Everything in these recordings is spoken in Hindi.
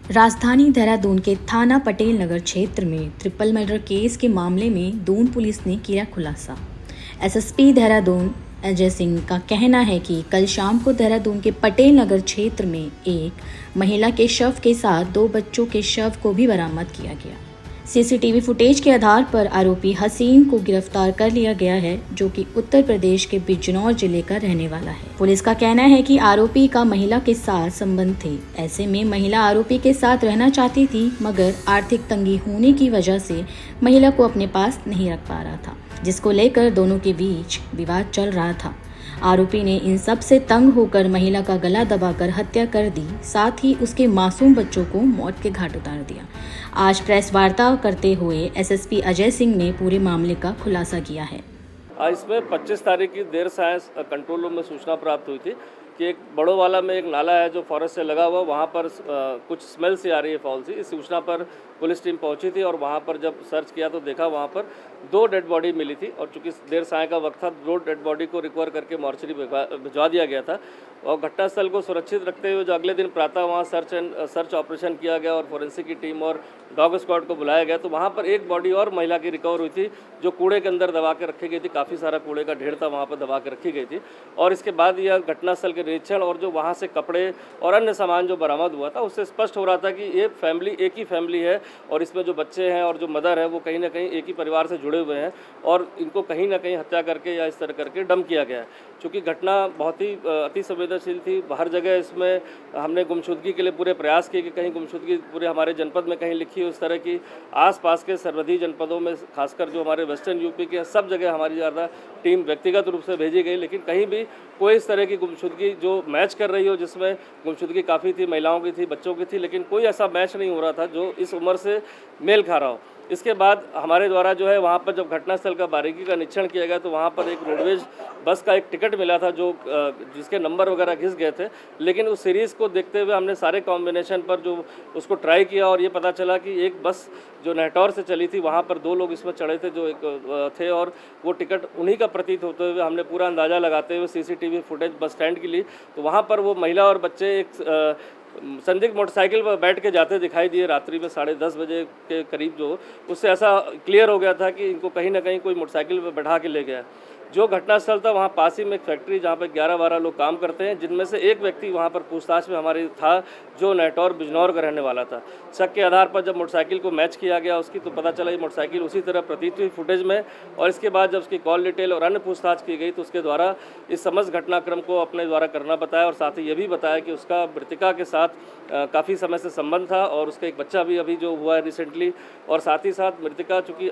राजधानी देहरादून के थाना पटेल नगर क्षेत्र में ट्रिपल मर्डर केस के मामले में दून पुलिस ने किया खुलासा। एसएसपी देहरादून अजय सिंह का कहना है कि कल शाम को देहरादून के पटेल नगर क्षेत्र में एक महिला के शव के साथ 2 बच्चों के शव को भी बरामद किया गया। सीसीटीवी फुटेज के आधार पर आरोपी हसीन को गिरफ्तार कर लिया गया है, जो कि उत्तर प्रदेश के बिजनौर जिले का रहने वाला है। पुलिस का कहना है कि आरोपी का महिला के साथ संबंध थे। ऐसे में महिला आरोपी के साथ रहना चाहती थी, मगर आर्थिक तंगी होने की वजह से महिला को अपने पास नहीं रख पा रहा था, जिसको लेकर दोनों के बीच विवाद चल रहा था। आरोपी ने इन सब से तंग होकर महिला का गला दबाकर हत्या कर दी, साथ ही उसके मासूम बच्चों को मौत के घाट उतार दिया। आज प्रेस वार्ता करते हुए एसएसपी अजय सिंह ने पूरे मामले का खुलासा किया है। इसमें 25 तारीख की देर सायंस कंट्रोल रूम में सूचना प्राप्त हुई थी कि एक बड़ो वाला में एक नाला है जो फॉरेस्ट से लगा हुआ, वहाँ पर कुछ स्मेल सी आ रही है फाउल सी। इस सूचना पर पुलिस टीम पहुंची थी और वहाँ पर जब सर्च किया तो देखा वहाँ पर 2 डेड बॉडी मिली थी और चूंकि देर साय का वक्त था, 2 डेड बॉडी को रिकवर करके मॉर्चरी भिजवा दिया गया था और घटनास्थल को सुरक्षित रखते हुए जो अगले दिन प्रातः वहाँ सर्च ऑपरेशन किया गया और फोरेंसिक की टीम और डॉग स्क्वाड को बुलाया गया। तो वहाँ पर एक बॉडी और महिला की रिकवर हुई थी जो कूड़े के अंदर दबा के रखी गई थी। काफ़ी सारा कूड़े का ढेर था वहाँ पर दबा के रखी गई थी और इसके बाद यह घटनास्थल के निरीक्षण और जो वहाँ से कपड़े और अन्य सामान जो बरामद हुआ था उससे स्पष्ट हो रहा था कि ये फैमिली एक ही फैमिली है और इसमें जो बच्चे हैं और जो मदर है वो कहीं ना कहीं एक ही परिवार से जुड़े हुए हैं और इनको कहीं ना कहीं हत्या करके या इस तरह करके डंप किया गया है। चूँकि घटना बहुत ही अति संवेदनशील थी, हर जगह इसमें हमने गुमशुदगी के लिए पूरे प्रयास किए कि कहीं गुमशुदगी पूरे हमारे जनपद में कहीं लिखी हो। इस तरह की आसपास के सर्वधी जनपदों में खासकर जो हमारे वेस्टर्न यूपी के सब जगह हमारी ज़्यादा टीम व्यक्तिगत रूप से भेजी गई, लेकिन कहीं भी कोई इस तरह की गुमशुदगी जो मैच कर रही हो, जिसमें गुमशुदगी काफ़ी थी, महिलाओं की थी, बच्चों की थी, लेकिन कोई ऐसा मैच नहीं हो रहा था जो इस उम्र से मेल खा रहा हो। इसके बाद हमारे द्वारा जो है वहाँ पर जब घटनास्थल का बारीकी का निरीक्षण किया गया तो वहाँ पर एक रोडवेज बस का एक टिकट मिला था जो जिसके नंबर वगैरह घिस गए थे, लेकिन उस सीरीज़ को देखते हुए हमने सारे कॉम्बिनेशन पर जो उसको ट्राई किया और ये पता चला कि एक बस जो नेहटौर से चली थी वहाँ पर 2 लोग इसमें चढ़े थे जो एक थे और वो टिकट उन्हीं का प्रतीत होते हुए हमने पूरा अंदाज़ा लगाते हुए सीसीटीवी फुटेज बस स्टैंड की ली तो वहाँ पर वो महिला और बच्चे एक संदिग्ध मोटरसाइकिल पर बैठ के जाते दिखाई दिए रात्रि में 10:30 बजे के करीब। जो उससे ऐसा क्लियर हो गया था कि इनको कहीं ना कहीं कोई मोटरसाइकिल पर बैठा के ले गया। जो घटनास्थल था वहाँ पास ही में एक फैक्ट्री जहाँ पर 11-12 लोग काम करते हैं, जिनमें से एक व्यक्ति वहाँ पर पूछताछ में हमारी था जो नेहटौर बिजनौर का रहने वाला था। शक के आधार पर जब मोटरसाइकिल को मैच किया गया उसकी तो पता चला ये मोटरसाइकिल उसी तरह प्रतीत हुई फुटेज में और इसके बाद जब उसकी कॉल डिटेल और अन्य पूछताछ की गई तो उसके द्वारा इस समस्त घटनाक्रम को अपने द्वारा करना बताया और साथ ही ये भी बताया कि उसका मृतिका के साथ काफ़ी समय से संबंध था और उसका एक बच्चा भी अभी जो हुआ है रिसेंटली और साथ ही साथ मृतिका चूँकि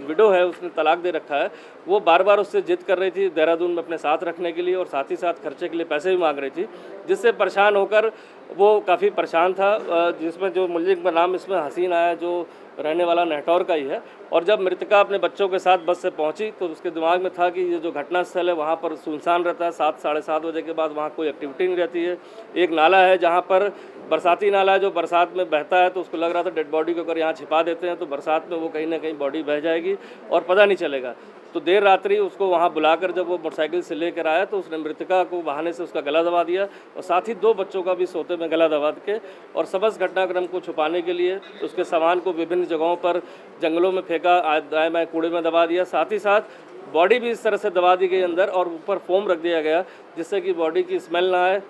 विडो है, उसने तलाक दे रखा है, वो बार जिद कर रही थी देहरादून में अपने साथ रखने के लिए और साथ ही साथ खर्चे के लिए पैसे भी मांग रही थी, जिससे परेशान होकर वो काफ़ी परेशान था। जिसमें जो मुल्जिम का नाम इसमें हसीन आया जो रहने वाला नेहटौर का ही है और जब मृतका अपने बच्चों के साथ बस से पहुंची तो उसके दिमाग में था कि ये जो घटनास्थल है वहाँ पर सुनसान रहता है, 7-7:30 बजे के बाद वहाँ कोई एक्टिविटी नहीं रहती है। एक नाला है जहाँ पर बरसाती नाला है जो बरसात में बहता है, तो उसको लग रहा था डेड बॉडी को अगर यहाँ छिपा देते हैं तो बरसात में वो कहीं ना कहीं बॉडी बह जाएगी और पता नहीं चलेगा। तो देर रात्रि उसको वहाँ बुलाकर जब वो मोटरसाइकिल से लेकर आया तो उसने मृतका को बहाने से उसका गला दबा दिया और साथ ही 2 बच्चों का भी सोते में गला दबा के और समस्त घटनाक्रम को छुपाने के लिए उसके सामान को विभिन्न जगहों पर जंगलों में फेंका, दाएं बाएं कूड़े में दबा दिया। साथ ही साथ बॉडी भी इस तरह से दबा दी गई अंदर और ऊपर फोम रख दिया गया जिससे कि बॉडी की स्मेल ना आए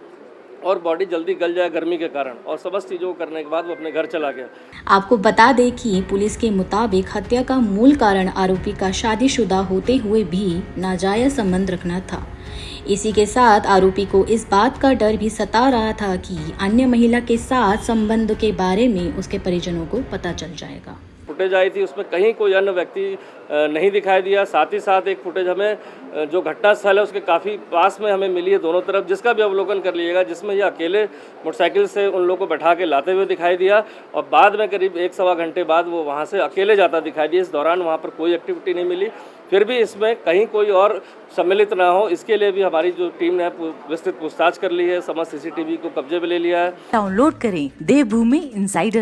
और बॉडी जल्दी गल जाए गर्मी के कारण और समस्त चीज़ों को करने के बाद वो अपने घर चला गया। आपको बता दें कि पुलिस के मुताबिक हत्या का मूल कारण आरोपी का शादीशुदा होते हुए भी नाजायज संबंध रखना था। इसी के साथ आरोपी को इस बात का डर भी सता रहा था कि अन्य महिला के साथ संबंध के बारे में उसके परिजनों को पता चल जाएगा। फुटेज आई थी उसमें कहीं कोई अन्य व्यक्ति नहीं दिखाई दिया। साथ ही साथ एक फुटेज हमें जो घटनास्थल है उसके काफ़ी पास में हमें मिली है दोनों तरफ, जिसका भी अवलोकन कर लीजिएगा, जिसमें ये अकेले मोटरसाइकिल से उन लोगों को बैठा के लाते हुए दिखाई दिया और बाद में करीब 1-1.25 घंटे बाद वो वहाँ से अकेले जाता दिखाई दिया। इस दौरान वहाँ पर कोई एक्टिविटी नहीं मिली। फिर भी इसमें कहीं कोई और सम्मिलित ना हो इसके लिए भी हमारी जो टीम ने विस्तृत पूछताछ कर ली है, समस्त CCTV को कब्जे में ले लिया है। डाउनलोड करें देवभूमि इनसाइडर।